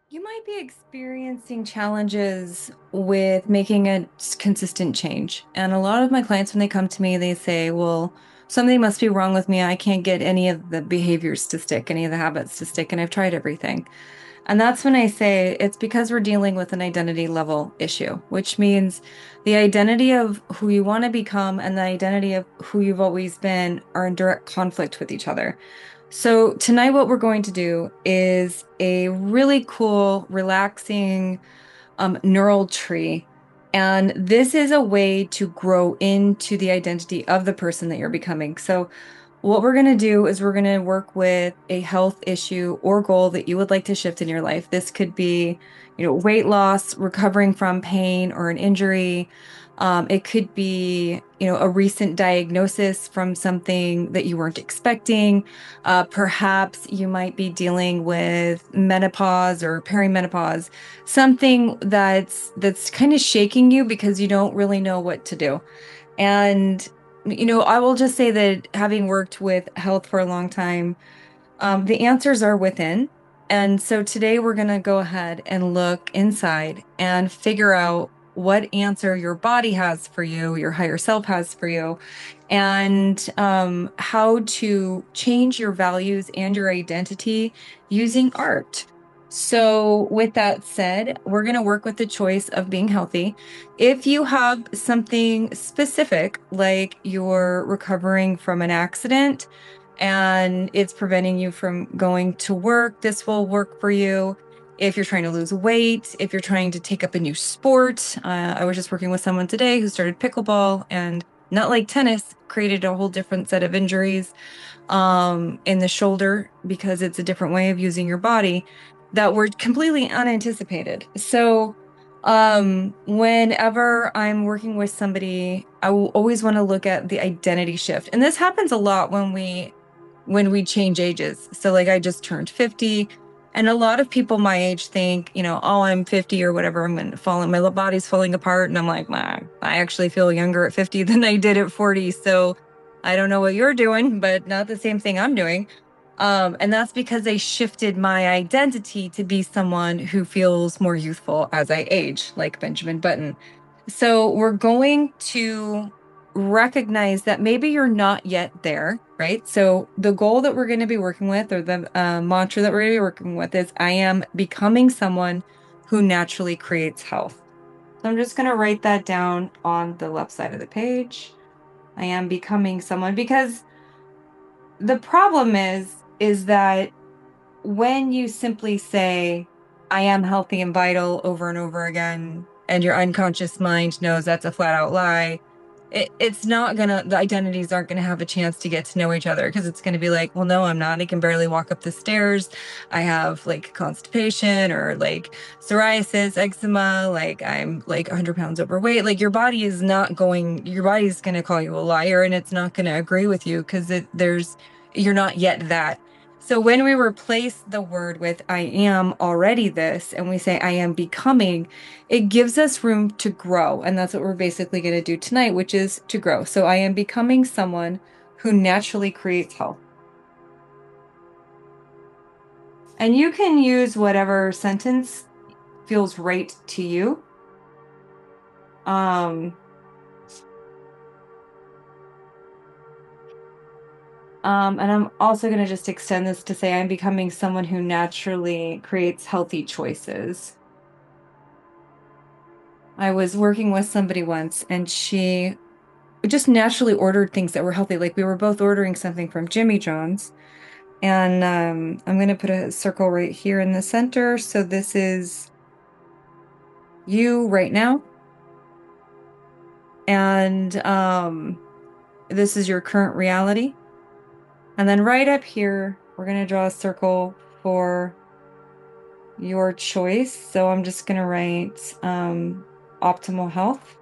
You might be experiencing challenges with making a consistent change. And a lot of my clients, when they come to me, they say, well, something must be wrong with me. I can't get any of the behaviors to stick, any of the habits to stick. And I've tried everything. And that's when I say it's because we're dealing with an identity level issue, which means the identity of who you want to become and the identity of who you've always been are in direct conflict with each other. So tonight, what we're going to do is a really cool, relaxing neural tree. And this is a way to grow into the identity of the person that you're becoming. So what we're going to do is we're going to work with a health issue or goal that you would like to shift in your life. This could be, weight loss, recovering from pain or an injury. It could be, a recent diagnosis from something that you weren't expecting. Perhaps you might be dealing with menopause or perimenopause, something that's kind of shaking you because you don't really know what to do. And I will just say that having worked with health for a long time, the answers are within. And so today we're going to go ahead and look inside and figure out what answer your body has for you, your higher self has for you, and how to change your values and your identity using art. So, with that said, we're going to work with the choice of being healthy. If you have something specific, like you're recovering from an accident, and it's preventing you from going to work, this will work for you. If you're trying to lose weight, if you're trying to take up a new sport, I was just working with someone today who started pickleball and not like tennis, created a whole different set of injuries in the shoulder because it's a different way of using your body that were completely unanticipated. So, whenever I'm working with somebody, I will always want to look at the identity shift. And this happens a lot when we change ages. So like I just turned 50 and a lot of people my age think, oh, I'm 50 or whatever, I'm going to fall, my body's falling apart. And I'm like, nah, I actually feel younger at 50 than I did at 40. So I don't know what you're doing, but not the same thing I'm doing. And that's because they shifted my identity to be someone who feels more youthful as I age, like Benjamin Button. So we're going to recognize that maybe you're not yet there, right? So the goal that we're going to be working with, or the mantra that we're going to be working with, is I am becoming someone who naturally creates health. So I'm just going to write that down on the left side of the page. I am becoming someone because the problem is that when you simply say, I am healthy and vital over and over again, and your unconscious mind knows that's a flat out lie, it's not gonna, the identities aren't gonna have a chance to get to know each other because it's gonna be like, well, no, I'm not. I can barely walk up the stairs. I have like constipation or like psoriasis, eczema, like I'm like 100 pounds overweight. Like your body's gonna call you a liar and it's not gonna agree with you because you're not yet that. So when we replace the word with I am already this and we say I am becoming, it gives us room to grow. And that's what we're basically going to do tonight, which is to grow. So I am becoming someone who naturally creates health. And you can use whatever sentence feels right to you. Um, and I'm also going to just extend this to say I'm becoming someone who naturally creates healthy choices. I was working with somebody once and she just naturally ordered things that were healthy. Like we were both ordering something from Jimmy John's. And I'm going to put a circle right here in the center. So this is you right now. And this is your current reality. And then right up here, we're going to draw a circle for your choice. So I'm just going to write optimal health.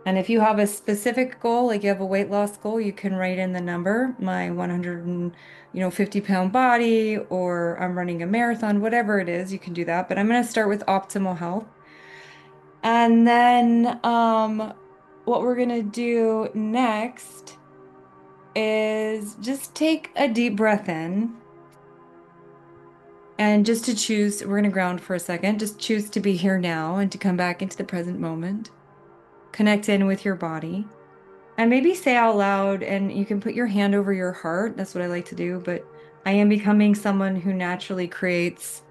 And if you have a specific goal, like you have a weight loss goal, you can write in the number, my 100 and, 50-pound body, or I'm running a marathon, whatever it is, you can do that. But I'm going to start with optimal health. And then what we're going to do next is just take a deep breath in And just to choose, we're going to ground for a second. Just choose to be here now and to come back into the present moment. Connect in with your body. And maybe say out loud, and you can put your hand over your heart. That's what I like to do. But I am becoming someone who naturally creates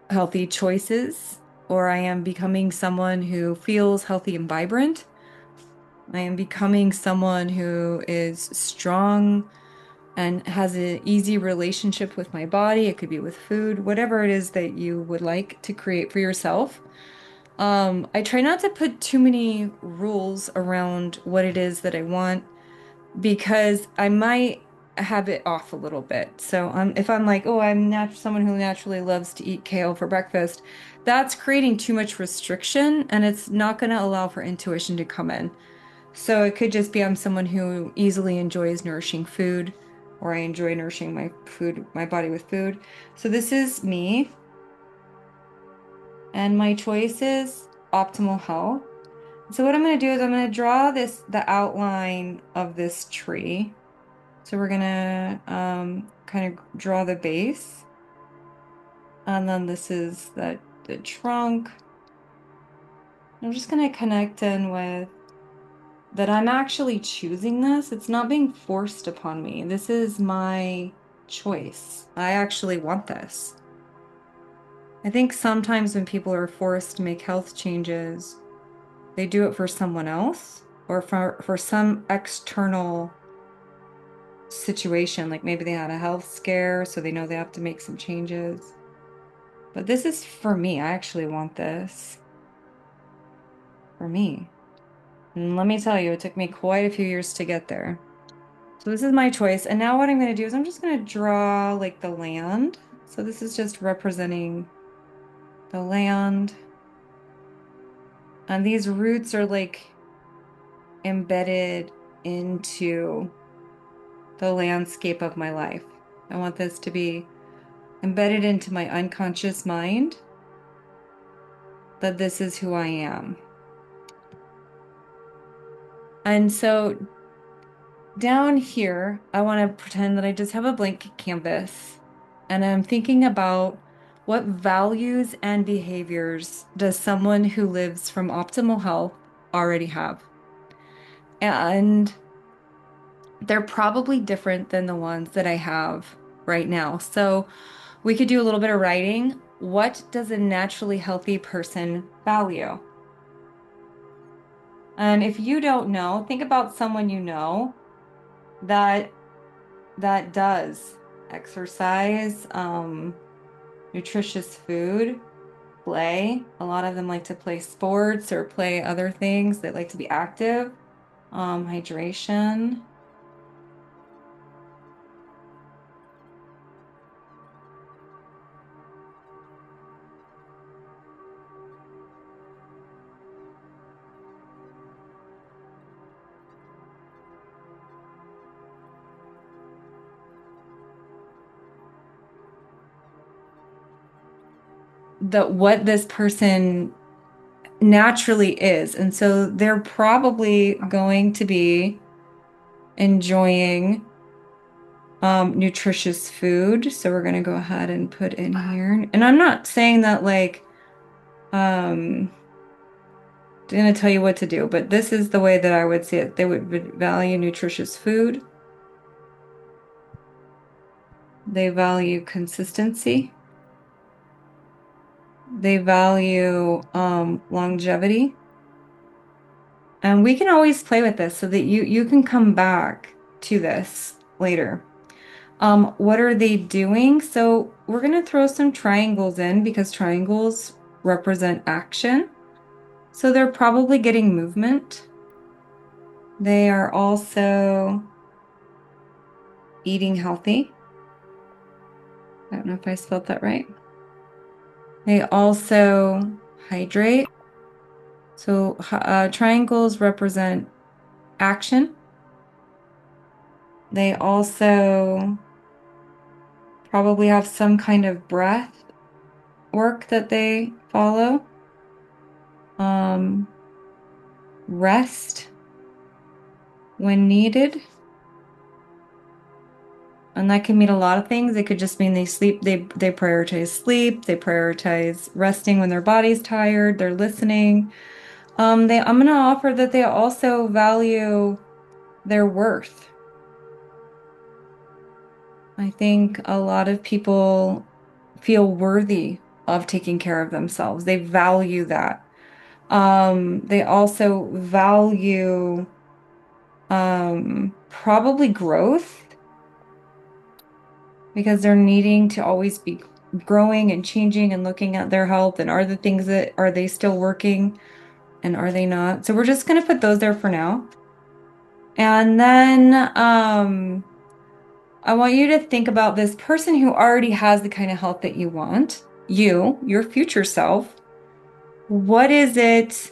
healthy choices, or I am becoming someone who feels healthy and vibrant. I am becoming someone who is strong and has an easy relationship with my body. It could be with food, whatever it is that you would like to create for yourself. I try not to put too many rules around what it is that I want because I might have it off a little bit. So if I'm like, oh, I'm not someone who naturally loves to eat kale for breakfast, that's creating too much restriction and it's not going to allow for intuition to come in. So it could just be I'm someone who easily enjoys nourishing food, or I enjoy nourishing my food, my body with food. So this is me, and my choice is optimal health. So what I'm going to do is I'm going to draw the outline of this tree. So we're gonna kind of draw the base, and then this is the trunk. I'm just gonna connect in with that I'm actually choosing this. It's not being forced upon me. This is my choice. I actually want this. I think sometimes when people are forced to make health changes, they do it for someone else or for some external situation. Like maybe they had a health scare, so they know they have to make some changes. But this is for me. I actually want this for me. And let me tell you, it took me quite a few years to get there. So this is my choice. And now what I'm going to do is I'm just going to draw like the land. So this is just representing the land. And these roots are like embedded into the landscape of my life. I want this to be embedded into my unconscious mind that this is who I am. And so down here, I want to pretend that I just have a blank canvas and I'm thinking about what values and behaviors does someone who lives from optimal health already have? And they're probably different than the ones that I have right now. So we could do a little bit of writing. What does a naturally healthy person value? And if you don't know, think about someone you know that does exercise, nutritious food, play. A lot of them like to play sports or play other things. They like to be active. Hydration. What this person naturally is. And so they're probably going to be enjoying nutritious food. So we're going to go ahead and put in here. And I'm not saying that like um going to tell you what to do, but this is the way that I would see it. They would value nutritious food. They value consistency. They value longevity. And we can always play with this so that you can come back to this later. What are they doing? So we're going to throw some triangles in because triangles represent action. So they're probably getting movement. They are also eating healthy. I don't know if I spelled that right. They also hydrate. So triangles represent action. They also probably have some kind of breath work that they follow. Um, Rest when needed. And that can mean a lot of things. It could just mean they prioritize sleep, they prioritize resting when their body's tired, they're listening. I'm gonna offer that they also value their worth. I think a lot of people feel worthy of taking care of themselves. They value that. They also value probably growth because they're needing to always be growing and changing and looking at their health and are the things that are they still working and are they not? So we're just going to put those there for now. And then I want you to think about this person who already has the kind of health that you want, your future self. What is it?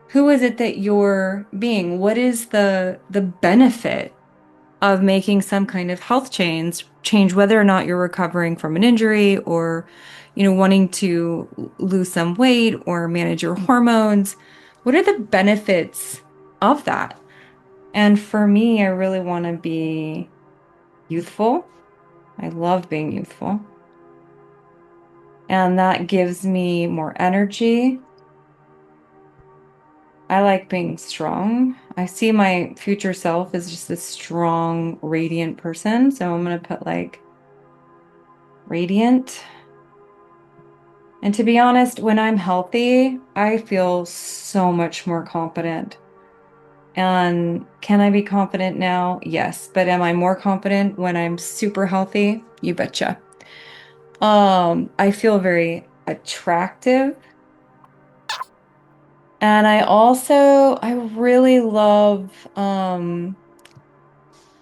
Who is it that you're being? What is the benefit of making some kind of health change, whether or not you're recovering from an injury or, wanting to lose some weight or manage your hormones? What are the benefits of that? And for me, I really want to be youthful. I love being youthful. And that gives me more energy. I like being strong. I see my future self as just this strong, radiant person. So I'm going to put like radiant. And to be honest, when I'm healthy, I feel so much more confident. And can I be confident now? Yes. But am I more confident when I'm super healthy? You betcha. I feel very attractive. And I really love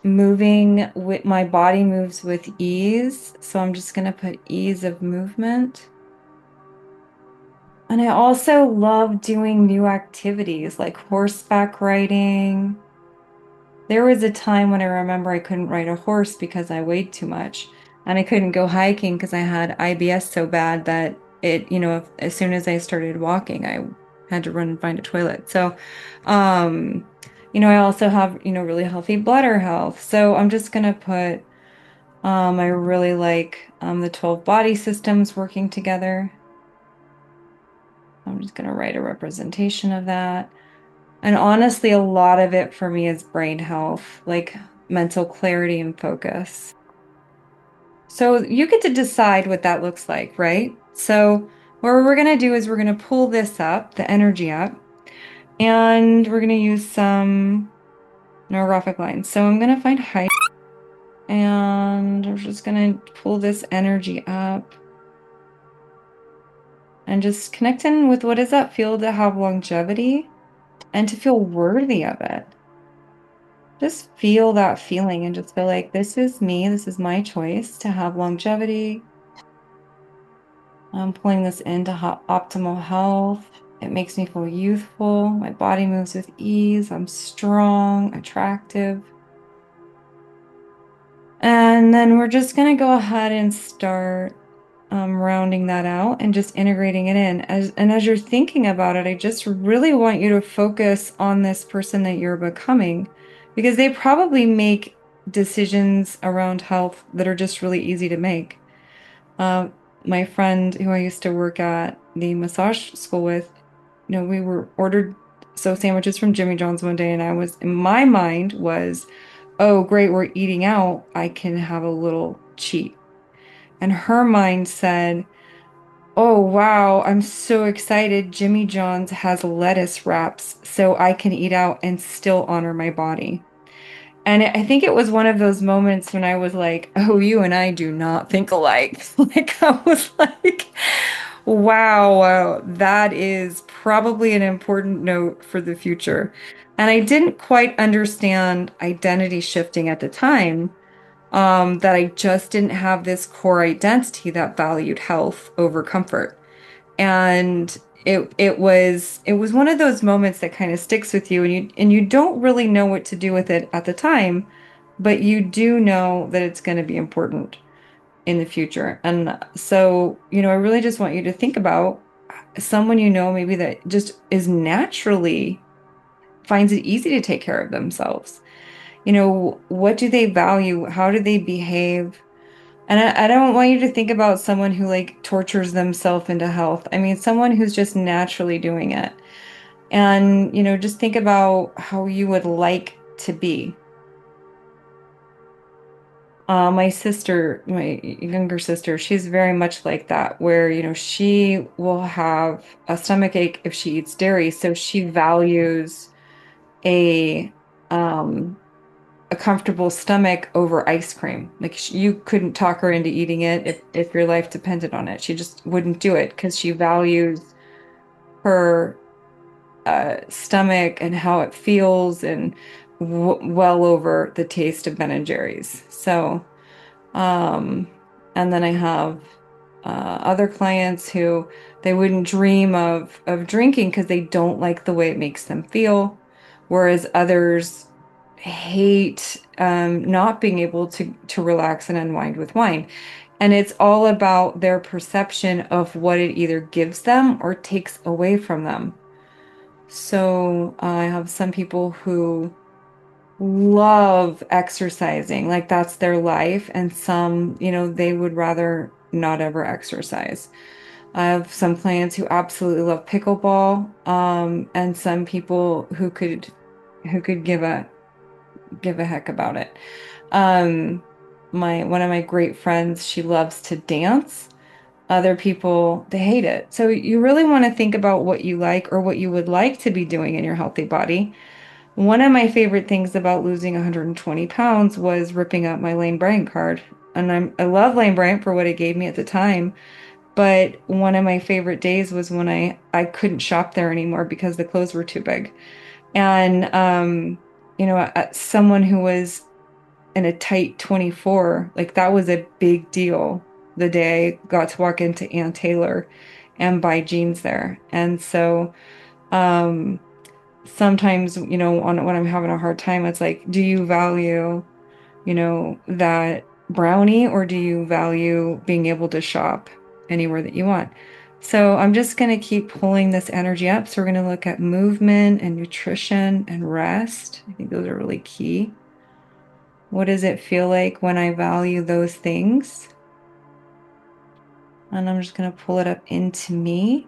moving with my body moves with ease. So I'm just gonna put ease of movement. And I also love doing new activities like horseback riding. There was a time when I remember I couldn't ride a horse because I weighed too much, and I couldn't go hiking because I had IBS so bad that as soon as I started walking, I had to run and find a toilet. So, I also have, really healthy bladder health. So I'm just gonna put, I really like the 12 body systems working together. I'm just gonna write a representation of that. And honestly, a lot of it for me is brain health, like mental clarity and focus. So you get to decide what that looks like, right? So what we're going to do is we're going to pull this up, the energy up, and we're going to use some neurographic lines. So I'm going to find height and we're just going to pull this energy up and just connect in with what does that feel to have longevity and to feel worthy of it. Just feel that feeling and just feel like this is me, this is my choice to have longevity. I'm pulling this into optimal health. It makes me feel youthful. My body moves with ease. I'm strong, attractive. And then we're just going to go ahead and start rounding that out and just integrating it in. As you're thinking about it, I just really want you to focus on this person that you're becoming because they probably make decisions around health that are just really easy to make. Uh, my friend who I used to work at the massage school with, we were ordered sandwiches from Jimmy John's one day, and in my mind was, oh, great, we're eating out. I can have a little cheat. And her mind said, oh, wow, I'm so excited. Jimmy John's has lettuce wraps, so I can eat out and still honor my body. And I think it was one of those moments when I was like, oh, you and I do not think alike. Like, I was like, wow, that is probably an important note for the future. And I didn't quite understand identity shifting at the time, that I just didn't have this core identity that valued health over comfort. And it was one of those moments that kind of sticks with you and you don't really know what to do with it at the time, but you do know that it's going to be important in the future. And so, I really just want you to think about someone maybe that just is naturally finds it easy to take care of themselves. what do they value? How do they behave? And I don't want you to think about someone who like tortures themselves into health. I mean, someone who's just naturally doing it. And, just think about how you would like to be. My younger sister, she's very much like that, where, she will have a stomach ache if she eats dairy. So she values a, um, a comfortable stomach over ice cream. Like you couldn't talk her into eating it if your life depended on it. She just wouldn't do it because she values her stomach and how it feels and w well over the taste of Ben and Jerry's. So, um, and then I have other clients who they wouldn't dream of drinking because they don't like the way it makes them feel, whereas others hate not being able to relax and unwind with wine. And it's all about their perception of what it either gives them or takes away from them. So I have some people who love exercising, like that's their life, and some, they would rather not ever exercise. I have some clients who absolutely love pickleball, and some people who could give a heck about it. Um, my one of my great friends, she loves to dance. Other people, they hate it. So you really want to think about what you like or what you would like to be doing in your healthy body. One of my favorite things about losing 120 pounds was ripping up my Lane Bryant card. And I love Lane Bryant for what it gave me at the time. But one of my favorite days was when I couldn't shop there anymore because the clothes were too big. And someone who was in a tight 24, like that was a big deal the day I got to walk into Ann Taylor and buy jeans there. And so um sometimes, when I'm having a hard time, it's like, do you value, that brownie or do you value being able to shop anywhere that you want? So I'm just going to keep pulling this energy up. So we're going to look at movement and nutrition and rest. I think those are really key. What does it feel like when I value those things? And I'm just going to pull it up into me.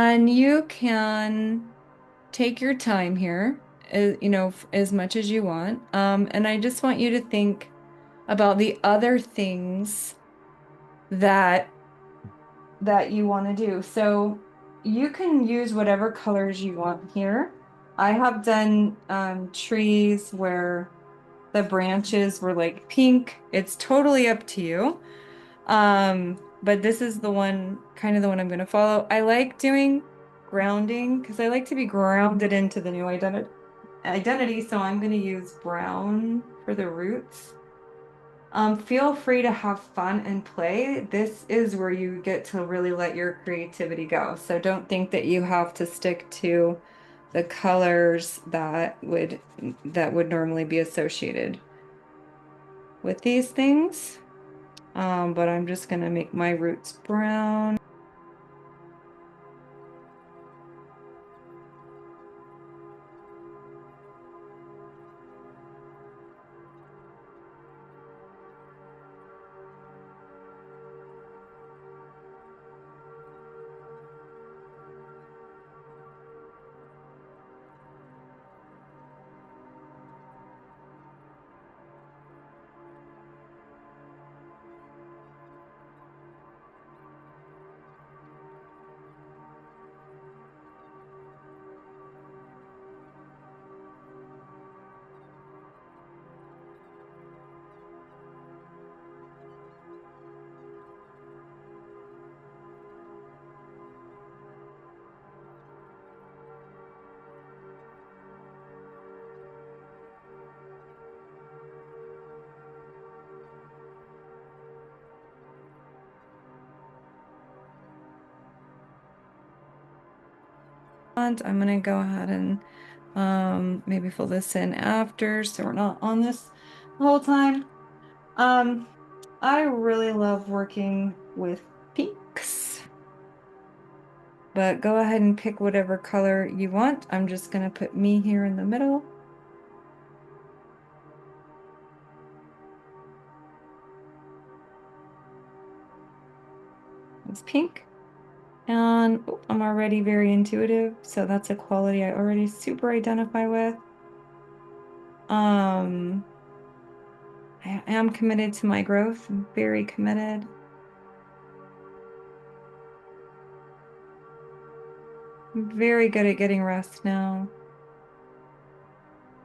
And you can take your time here, as much as you want. And I just want you to think about the other things that that you want to do. So you can use whatever colors you want here. I have done trees where the branches were like pink. It's totally up to you. But this is the one, kind of the one I'm going to follow. I like doing grounding because I like to be grounded into the new identity. So I'm going to use brown for the roots. Feel free to have fun and play. This is where you get to really let your creativity go. So don't think that you have to stick to the colors that would normally be associated with these things. But I'm just gonna make my roots brown. And I'm gonna go ahead and maybe fill this in after so we're not on this the whole time. Um, I really love working with pinks, but go ahead and pick whatever color you want. I'm just gonna put me here in the middle. It's pink. And oh, I'm already very intuitive, so that's a quality I already super identify with. Um, I am committed to my growth. I'm very committed. I'm very good at getting rest now.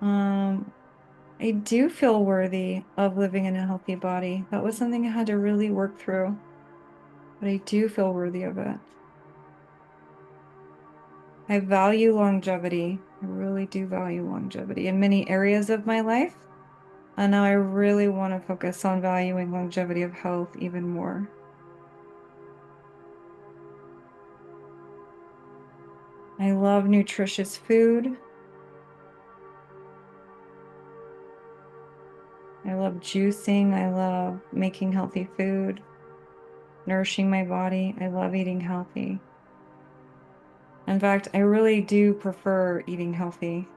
Um, I do feel worthy of living in a healthy body. That was something I had to really work through, but I do feel worthy of it. I value longevity. I really do value longevity in many areas of my life. And now I really want to focus on valuing longevity of health even more. I love nutritious food. I love juicing. I love making healthy food, nourishing my body. I love eating healthy. In fact, I really do prefer eating healthy.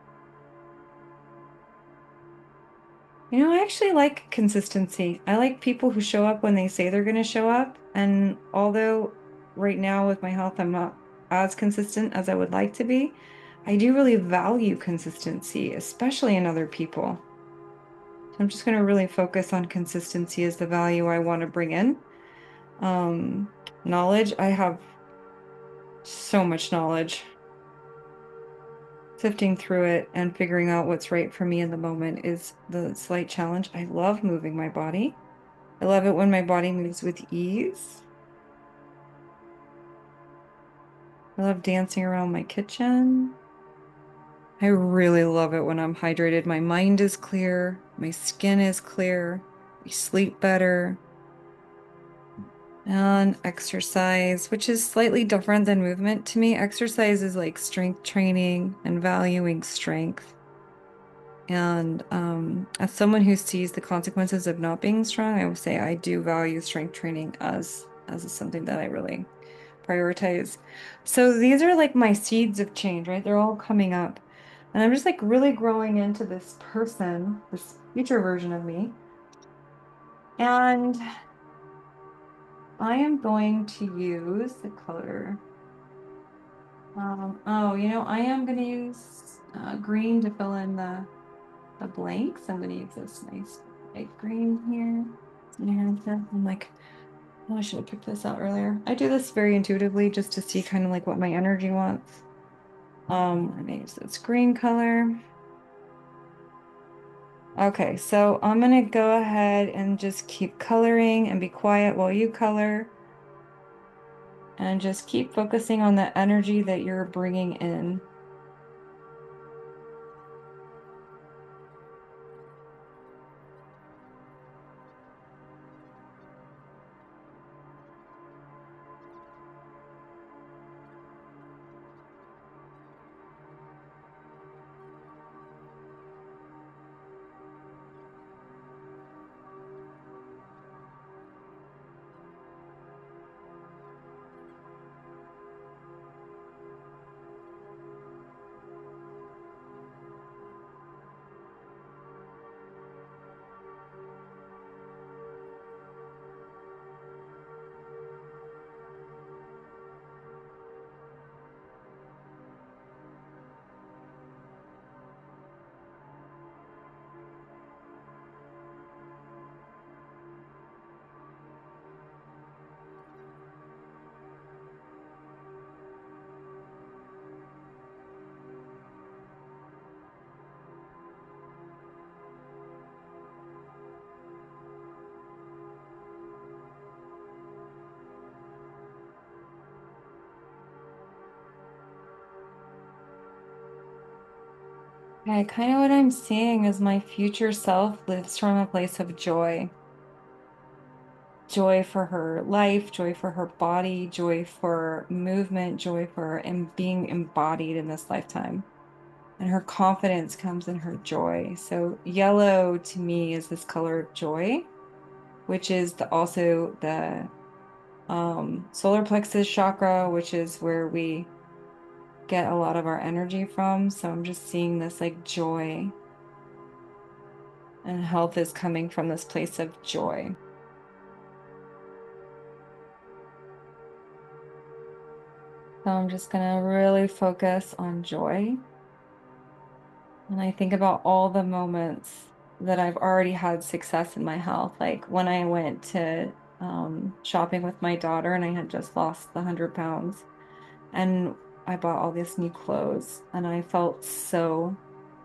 I actually like consistency. I like people who show up when they say they're going to show up. And although right now with my health, I'm not as consistent as I would like to be, I do really value consistency, especially in other people. So I'm just going to really focus on consistency as the value I want to bring in. Knowledge, I have so much knowledge. Sifting through it and figuring out what's right for me in the moment is the slight challenge. I love moving my body. I love it when my body moves with ease. I love dancing around my kitchen. I really love it when I'm hydrated. My mind is clear, my skin is clear, I sleep better. And exercise, which is slightly different than movement to me. Exercise is like strength training and valuing strength. And as someone who sees the consequences of not being strong, I would say I do value strength training as something that I really prioritize. So these are like my seeds of change, right? They're all coming up. And I'm just like really growing into this person, this future version of me. And I am going to use the color. Oh, I am going to use green to fill in the blanks. I'm going to use this nice light green here. And I'm like, oh, I should have picked this out earlier. I do this very intuitively just to see kind of like what my energy wants. I'm gonna use this green color. Okay, so I'm gonna go ahead and just keep coloring and be quiet while you color and just keep focusing on the energy that you're bringing in. Okay, kind of what I'm seeing is my future self lives from a place of joy. Joy for her life, joy for her body, joy for movement, joy for being embodied in this lifetime. And her confidence comes in her joy. So yellow to me is this color of joy, which is also the solar plexus chakra, which is where we get a lot of our energy from. So I'm just seeing this like joy, and health is coming from this place of joy. So I'm just gonna really focus on joy. And I think about all the moments that I've already had success in my health. Like when I went to shopping with my daughter and I had just lost the 100 pounds, and I bought all these new clothes and I felt so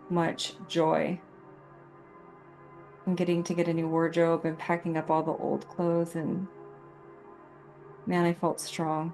much joy in getting to get a new wardrobe and packing up all the old clothes. And man, I felt strong.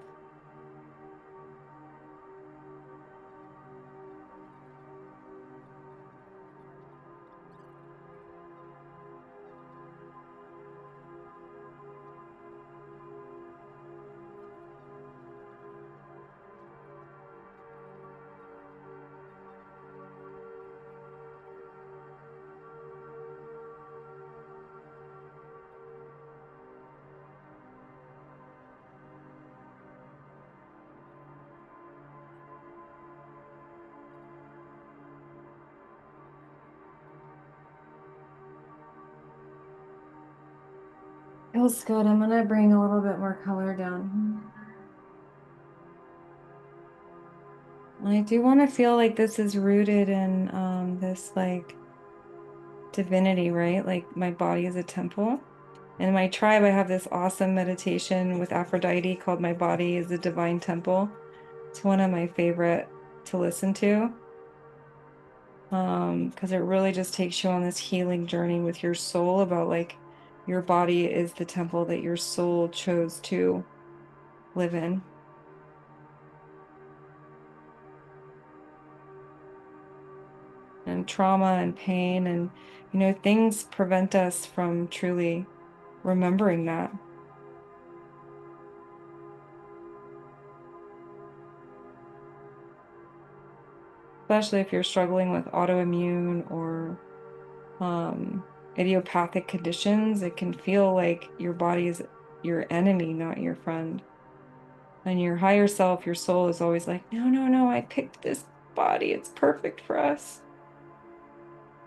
Feels good. I'm gonna bring a little bit more color down here. And I do want to feel like this is rooted in this like divinity, right? Like my body is a temple. In my tribe, I have this awesome meditation with Aphrodite called My Body is a Divine Temple. It's one of my favorite to listen to. Because it really just takes you on this healing journey with your soul about like your body is the temple that your soul chose to live in. And trauma and pain and things prevent us from truly remembering that, especially if you're struggling with autoimmune or um idiopathic conditions. It can feel like your body is your enemy, not your friend. And your higher self, your soul is always like, no, no, no, I picked this body. It's perfect for us.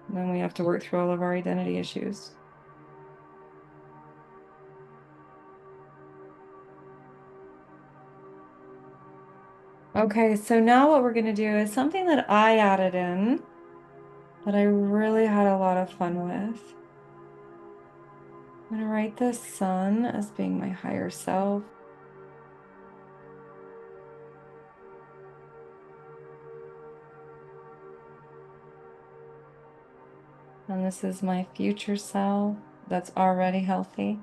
And then we have to work through all of our identity issues. Okay, so now what we're going to do is something that I added in that I really had a lot of fun with. I'm going to write the sun as being my higher self. And this is my future self that's already healthy.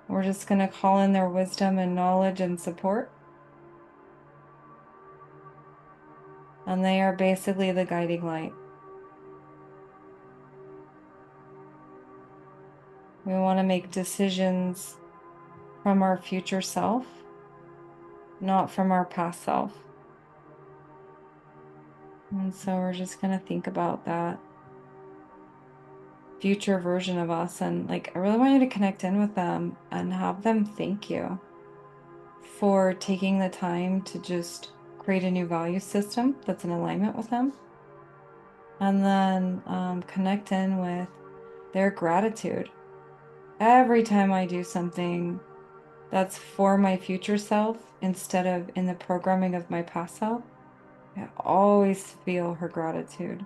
We're just going to call in their wisdom and knowledge and support. And they are basically the guiding light. We want to make decisions from our future self, not from our past self. And so we're just going to think about that future version of us. And like, I really want you to connect in with them and have them thank you for taking the time to just create a new value system that's in alignment with them. And then connect in with their gratitude. Every time I do something that's for my future self instead of in the programming of my past self, I always feel her gratitude.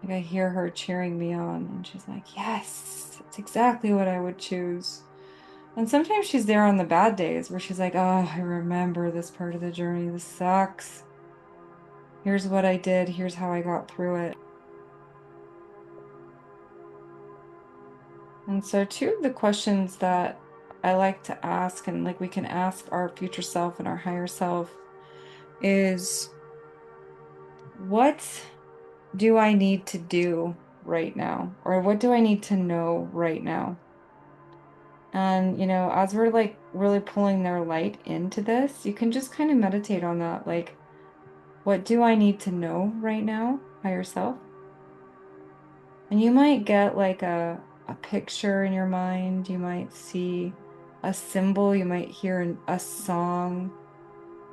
Like I hear her cheering me on, and she's like, yes, that's exactly what I would choose. And sometimes she's there on the bad days where she's like, oh, I remember this part of the journey. This sucks. Here's what I did. Here's how I got through it. And so, two of the questions that I like to ask, and like we can ask our future self and our higher self, is what do I need to do right now? Or what do I need to know right now? And, as we're like really pulling their light into this, you can just kind of meditate on that. Like, what do I need to know right now, higher self? And you might get like a picture in your mind. You might see a symbol. You might hear a song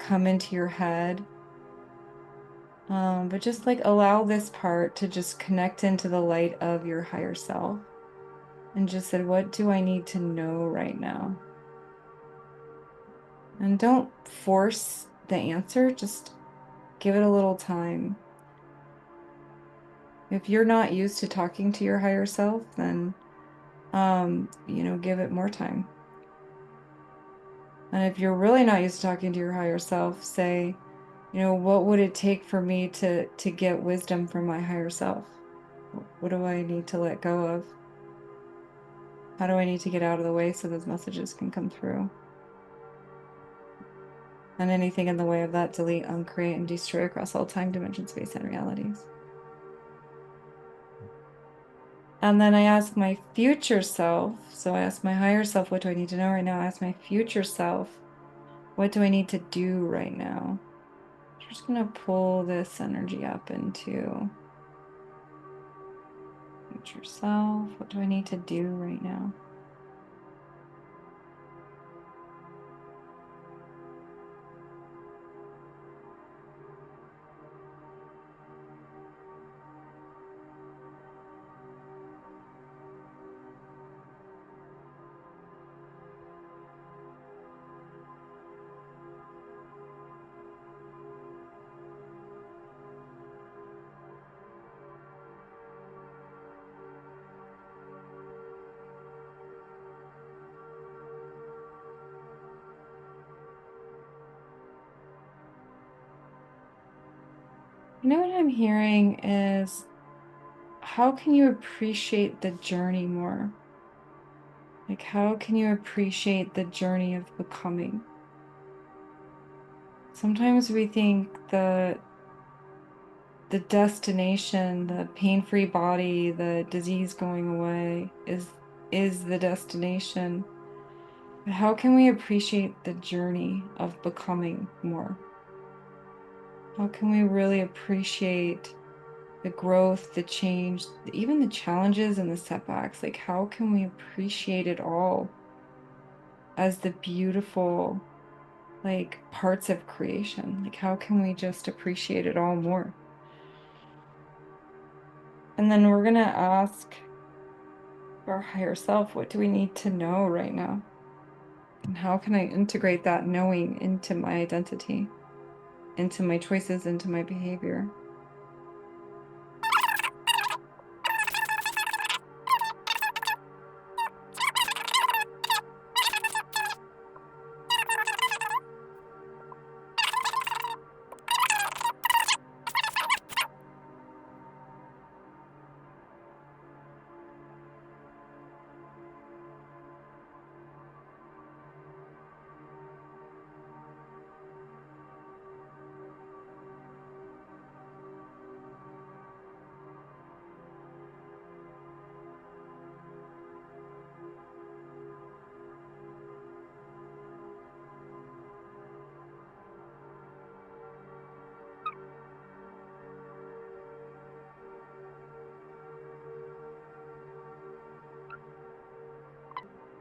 come into your head. But just like allow this part to just connect into the light of your higher self and just said, what do I need to know right now? And don't force the answer, just give it a little time. If you're not used to talking to your higher self, then give it more time. And if you're really not used to talking to your higher self, say, what would it take for me to get wisdom from my higher self? What do I need to let go of? How do I need to get out of the way so those messages can come through? And anything in the way of that, delete, uncreate, and destroy across all time, dimension, space, and realities. And then I ask my future self. So I ask my higher self, what do I need to know right now? I ask my future self, what do I need to do right now? I'm just going to pull this energy up into future self. What do I need to do right now? What I'm hearing is how can you appreciate the journey more? Like, how can you appreciate the journey of becoming? Sometimes we think the destination, the pain-free body, the disease going away is the destination. But how can we appreciate the journey of becoming more? How can we really appreciate the growth, the change, even the challenges and the setbacks? Like, how can we appreciate it all as the beautiful, like, parts of creation? Like, how can we just appreciate it all more? And then we're gonna ask our higher self, what do we need to know right now? And how can I integrate that knowing into my identity, into my choices, into my behavior?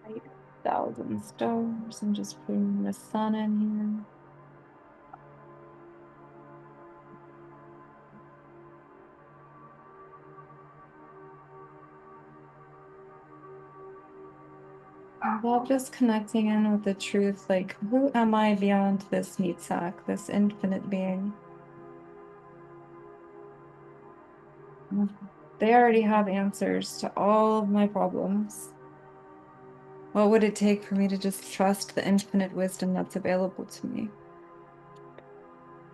Light 1,000 stars and just putting the sun in here. I love just connecting in with the truth, like, who am I beyond this meat sack, this infinite being? They already have answers to all of my problems. What would it take for me to just trust the infinite wisdom that's available to me?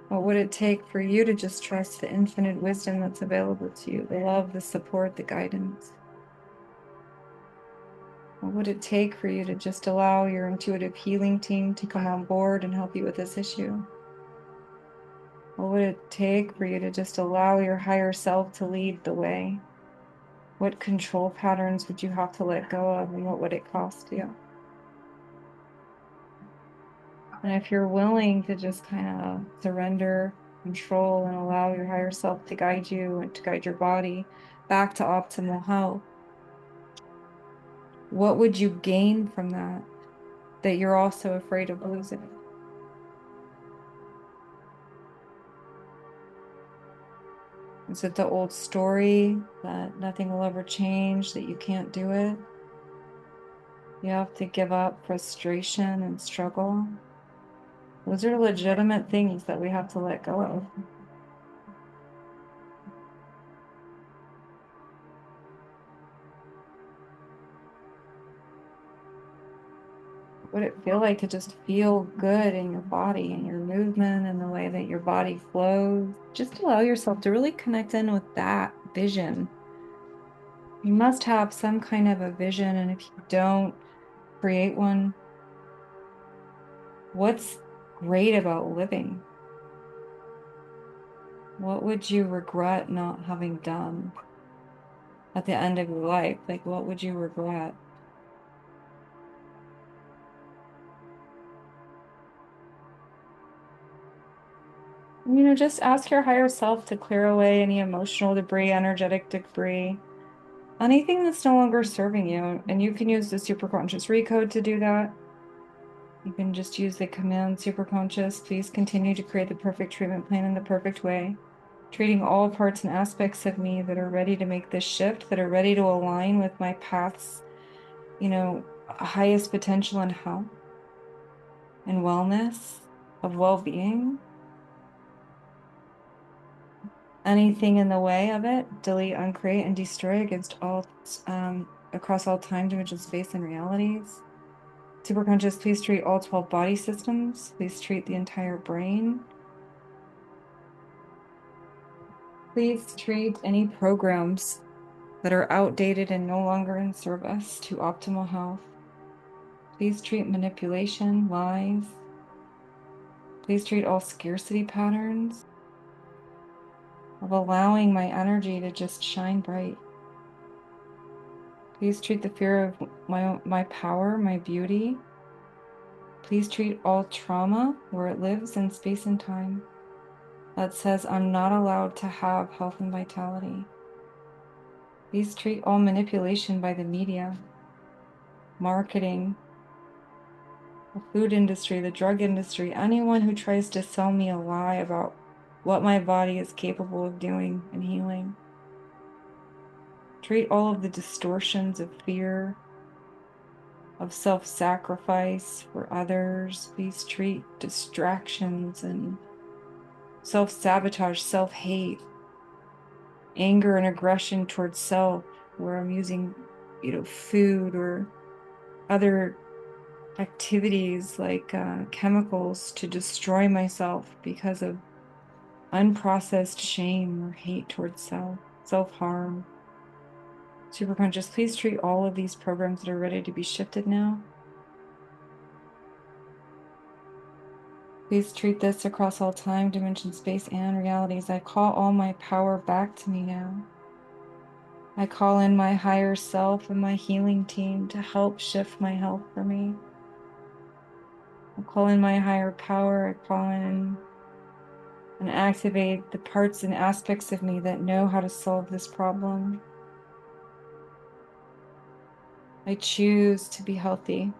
What would it take for you to just trust the infinite wisdom that's available to you? The love, the support, the guidance. What would it take for you to just allow your intuitive healing team to come on board and help you with this issue? What would it take for you to just allow your higher self to lead the way? What control patterns would you have to let go of, and what would it cost you? And if you're willing to just kind of surrender control and allow your higher self to guide you and to guide your body back to optimal health, what would you gain from that that you're also afraid of losing? Is it the old story that nothing will ever change, that you can't do it? You have to give up frustration and struggle. Those are legitimate things that we have to let go of. What would it feel like to just feel good in your body and your movement and the way that your body flows? Just allow yourself to really connect in with that vision. You must have some kind of a vision, and if you don't, create one. What's great about living? What would you regret not having done at the end of your life? Like, what would you regret? Just ask your higher self to clear away any emotional debris, energetic debris, anything that's no longer serving you. And you can use the superconscious recode to do that. You can just use the command superconscious. Please continue to create the perfect treatment plan in the perfect way, treating all parts and aspects of me that are ready to make this shift, that are ready to align with my path's, highest potential in health and wellness, of well-being. Anything in the way of it, delete, uncreate, and destroy against all, across all time, dimension, space, and realities. Superconscious, please treat all 12 body systems. Please treat the entire brain. Please treat any programs that are outdated and no longer in service to optimal health. Please treat manipulation, lies. Please treat all scarcity patterns of allowing my energy to just shine bright. Please treat the fear of my power, my beauty. Please treat all trauma where it lives in space and time that says I'm not allowed to have health and vitality. Please treat all manipulation by the media, marketing, the food industry, the drug industry, anyone who tries to sell me a lie about what my body is capable of doing and healing. Treat all of the distortions of fear, of self-sacrifice for others. Please treat distractions and self-sabotage, self-hate, anger and aggression towards self, where I'm using, food or other activities like chemicals to destroy myself because of unprocessed shame or hate towards self, self-harm. Superconscious, please treat all of these programs that are ready to be shifted now. Please treat this across all time, dimension, space, and realities. I call all my power back to me now. I call in my higher self and my healing team to help shift my health for me. I call in my higher power. I call in and activate the parts and aspects of me that know how to solve this problem. I choose to be healthy.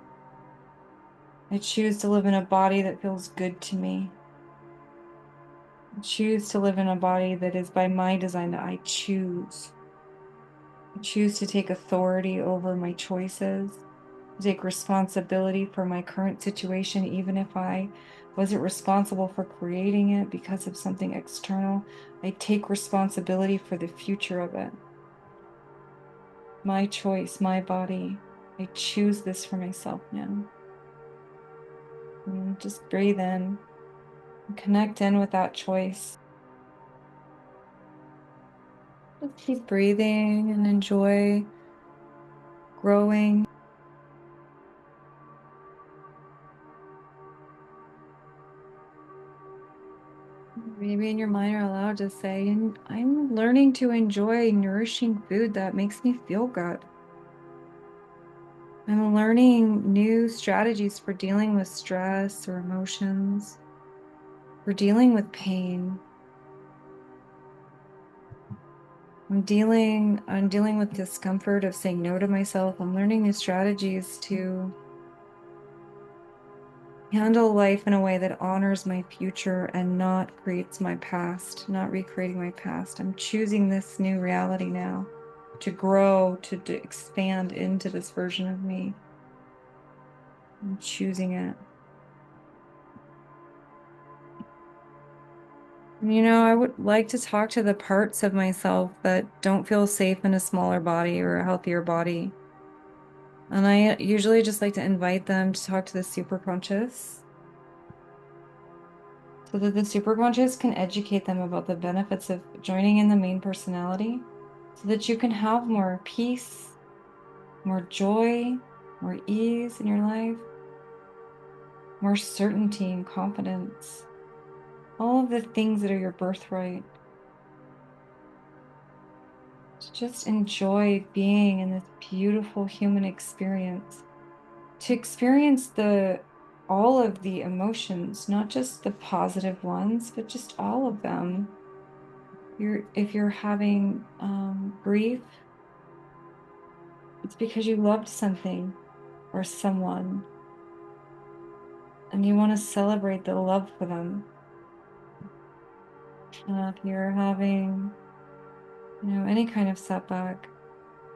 I choose to live in a body that feels good to me. I choose to live in a body that is by my design that I choose. I choose to take authority over my choices, to take responsibility for my current situation, even if I wasn't responsible for creating it because of something external. I take responsibility for the future of it. My choice, my body. I choose this for myself now. And just breathe in and connect in with that choice. Just keep breathing and enjoy growing. Maybe in your mind you're allowed to say, and I'm learning to enjoy nourishing food that makes me feel good. I'm learning new strategies for dealing with stress or emotions, for dealing with pain. I'm dealing with discomfort of saying no to myself. I'm learning new strategies to handle life in a way that honors my future and not creates my past, not recreating my past. I'm choosing this new reality now to grow, to expand into this version of me. I'm choosing it. I would like to talk to the parts of myself that don't feel safe in a smaller body or a healthier body. And I usually just like to invite them to talk to the superconscious so that the superconscious can educate them about the benefits of joining in the main personality so that you can have more peace, more joy, more ease in your life, more certainty and confidence, all of the things that are your birthright. To just enjoy being in this beautiful human experience, to experience all of the emotions, not just the positive ones, but just all of them. If you're having grief, it's because you loved something or someone and you want to celebrate the love for them. If you're having, any kind of setback,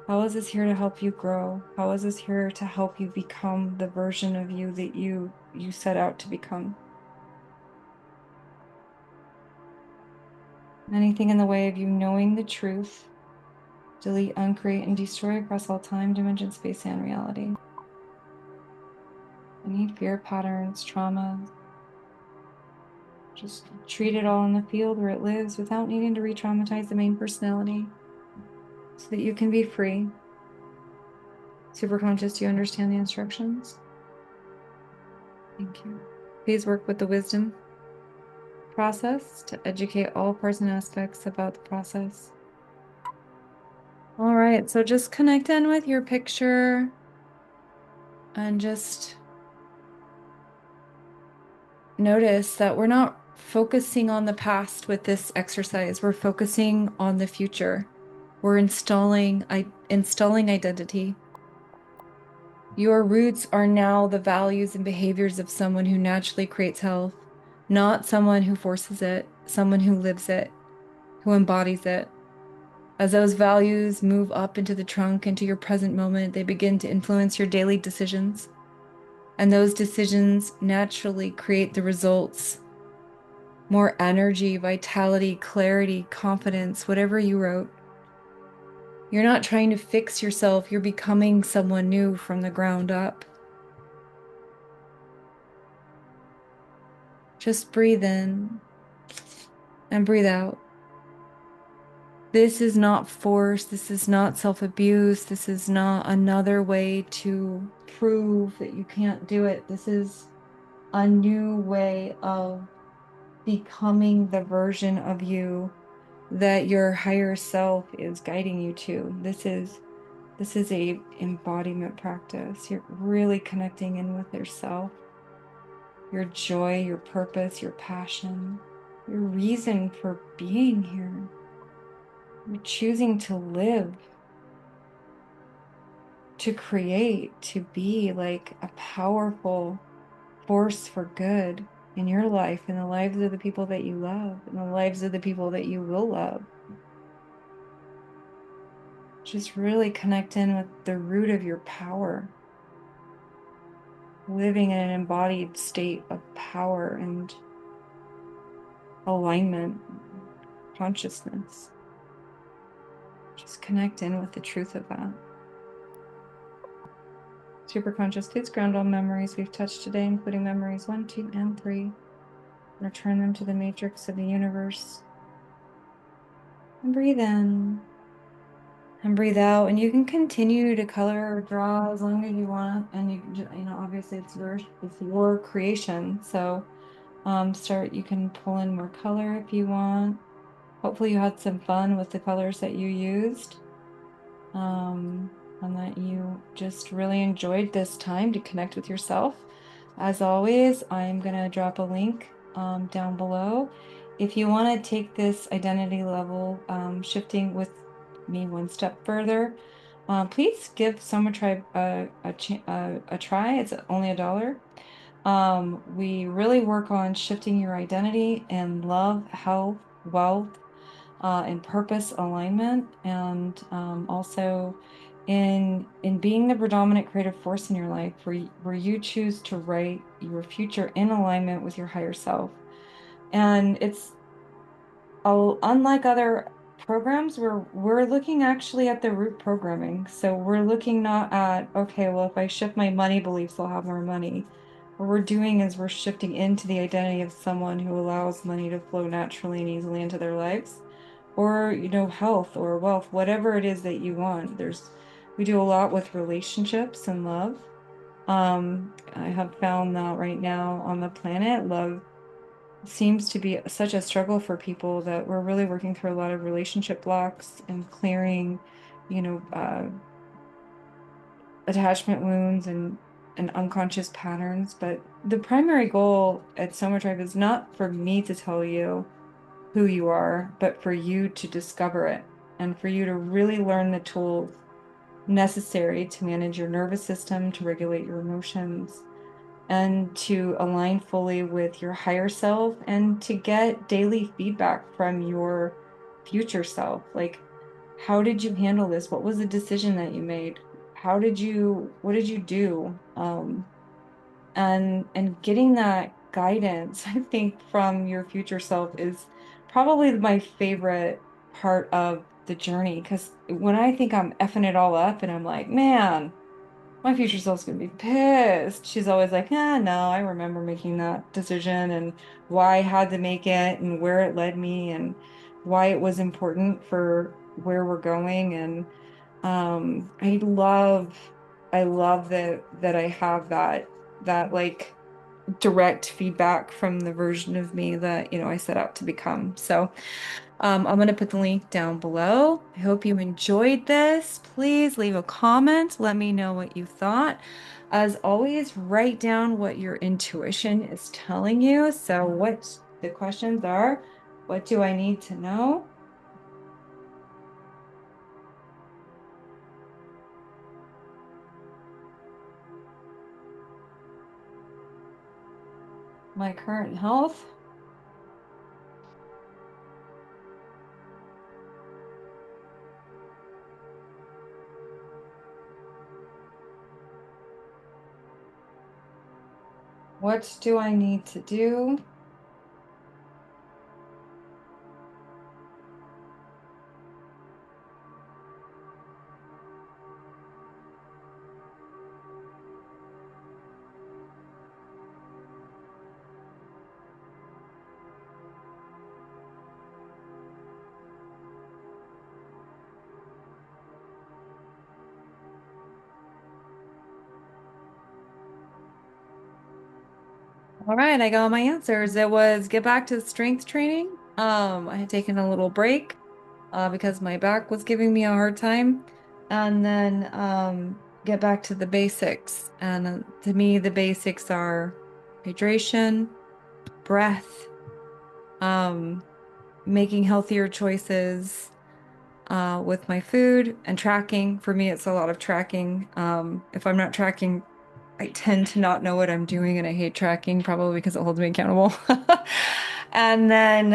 how is this here to help you grow? How is this here to help you become the version of you that you set out to become? Anything in the way of you knowing the truth, delete, uncreate, and destroy across all time, dimension, space, and reality. Any fear patterns, traumas, just treat it all in the field where it lives without needing to re-traumatize the main personality so that you can be free. Superconscious, do you understand the instructions? Thank you. Please work with the wisdom process to educate all parts and aspects about the process. All right, so just connect in with your picture and just notice that we're not focusing on the past with this exercise. We're focusing on the future. We're installing identity. Your roots are now the values and behaviors of someone who naturally creates health, not someone who forces it, someone who lives it, who embodies it. As those values move up into the trunk, into your present moment, they begin to influence your daily decisions. And those decisions naturally create the results: more energy, vitality, clarity, confidence, whatever you wrote. You're not trying to fix yourself, you're becoming someone new from the ground up. Just breathe in and breathe out. This is not force. This is not self-abuse. This is not another way to prove that you can't do it. This is a new way of becoming the version of you that your higher self is guiding you to. This is a embodiment practice. You're really connecting in with yourself, your joy, your purpose, your passion, your reason for being here. You're choosing to live, to create, to be like a powerful force for good in your life, in the lives of the people that you love, in the lives of the people that you will love. Just really connect in with the root of your power, living in an embodied state of power and alignment, consciousness. Just connect in with the truth of that. Superconscious, please ground all memories we've touched today, including memories 1, 2, and 3. Return them to the matrix of the universe. And breathe in and breathe out. And you can continue to color or draw as long as you want. And you can just, obviously it's your creation. So you can pull in more color if you want. Hopefully you had some fun with the colors that you used. And that you just really enjoyed this time to connect with yourself. As always, I'm going to drop a link down below. If you want to take this identity level shifting with me one step further, please give Soma Tribe a try. It's only $1. We really work on shifting your identity in love, health, wealth, in purpose alignment, and also in being the predominant creative force in your life, where you choose to write your future in alignment with your higher self. And it's unlike other programs, we're looking actually at the root programming. So we're looking not at, okay, well, if I shift my money beliefs, I'll have more money. What we're doing is we're shifting into the identity of someone who allows money to flow naturally and easily into their lives, or health or wealth, whatever it is that you want. We do a lot with relationships and love. I have found that right now on the planet, love seems to be such a struggle for people, that we're really working through a lot of relationship blocks and clearing, you know, uh, attachment wounds and unconscious patterns. But the primary goal at Soma Tribe is not for me to tell you who you are, but for you to discover it and for you to really learn the tools necessary to manage your nervous system, to regulate your emotions, and to align fully with your higher self, and to get daily feedback from your future self. Like, how did you handle this? What was the decision that you made? What did you do? And getting that guidance, I think, from your future self is probably my favorite part of the journey. Because when I think I'm effing it all up and I'm like, man, my future self's gonna be pissed, she's always like, no, I remember making that decision and why I had to make it and where it led me and why it was important for where we're going. And I love that I have that like direct feedback from the version of me that I set out to become. So I'm going to put the link down below. I hope you enjoyed this. Please leave a comment. Let me know what you thought. As always, write down what your intuition is telling you. So what the questions are: what do I need to know? My current health. What do I need to do? All right, I got all my answers. It was get back to strength training. I had taken a little break because my back was giving me a hard time. And then get back to the basics. And to me, the basics are hydration, breath, um, making healthier choices with my food and tracking. For me, it's a lot of tracking. If I'm not tracking, I tend to not know what I'm doing, and I hate tracking probably because it holds me accountable. And then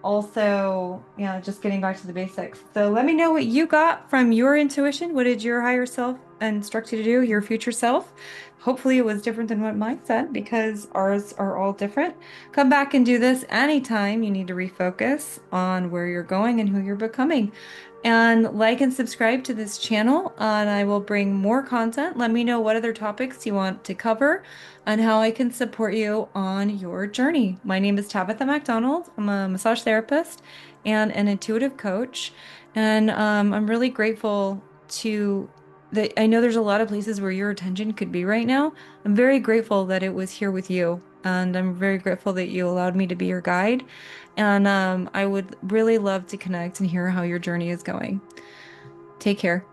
also, just getting back to the basics. So let me know what you got from your intuition. What did your higher self instruct you to do, your future self? Hopefully it was different than what mine said because ours are all different. Come back and do this anytime you need to refocus on where you're going and who you're becoming. And like and subscribe to this channel, and I will bring more content. Let me know what other topics you want to cover and how I can support you on your journey. My name is Tabitha MacDonald. I'm a massage therapist and an intuitive coach. And I'm really grateful to that. I know there's a lot of places where your attention could be right now. I'm very grateful that it was here with you. And I'm very grateful that you allowed me to be your guide. And I would really love to connect and hear how your journey is going. Take care.